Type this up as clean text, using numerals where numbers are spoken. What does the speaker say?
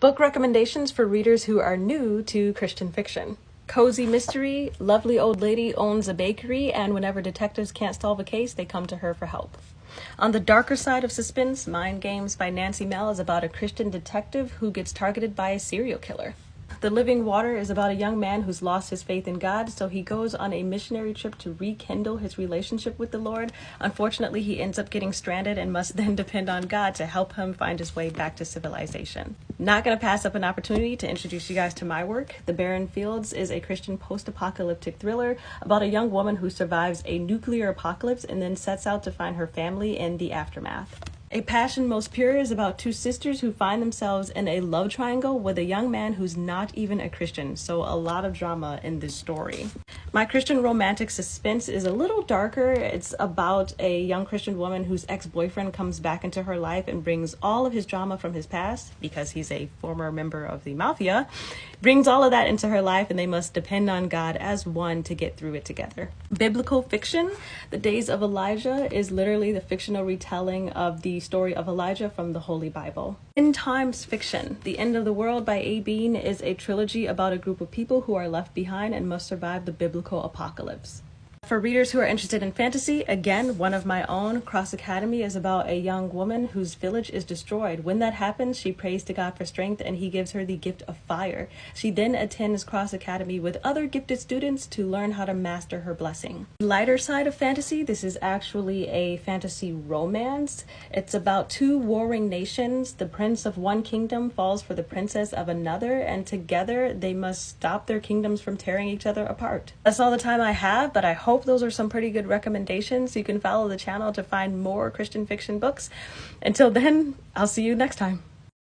Book recommendations for readers who are new to Christian fiction. Cozy mystery, lovely old lady owns a bakery, and whenever detectives can't solve a case, they come to her for help. On the darker side of suspense, Mind Games by Nancy Mel is about a Christian detective who gets targeted by a serial killer. The Living Water is about a young man who's lost his faith in God, so he goes on a missionary trip to rekindle his relationship with the Lord. Unfortunately, he ends up getting stranded and must then depend on God to help him find his way back to civilization. Not going to pass up an opportunity to introduce you guys to my work. The Barren Fields is a Christian post-apocalyptic thriller about a young woman who survives a nuclear apocalypse and then sets out to find her family in the aftermath. A Passion Most Pure is about two sisters who find themselves in a love triangle with a young man who's not even a Christian, so a lot of drama in this story. My Christian romantic suspense is a little darker. It's about a young Christian woman whose ex-boyfriend comes back into her life and brings all of his drama from his past, because he's a former member of the mafia, brings all of that into her life, and they must depend on God as one to get through it together. Biblical fiction, The Days of Elijah is literally the fictional retelling of the story of Elijah from the Holy Bible. End times fiction, The End of the World by A. Bean is a trilogy about a group of people who are left behind and must survive the biblical apocalypse. For readers who are interested in fantasy, again, one of my own, Cross Academy, is about a young woman whose village is destroyed. When that happens, she prays to God for strength and he gives her the gift of fire. She then attends Cross Academy with other gifted students to learn how to master her blessing. Lighter side of fantasy, this is actually a fantasy romance. It's about two warring nations. The prince of one kingdom falls for the princess of another, and together they must stop their kingdoms from tearing each other apart. That's all the time I have, but I hope those are some pretty good recommendations. You can follow the channel to find more Christian fiction books. Until then, I'll see you next time.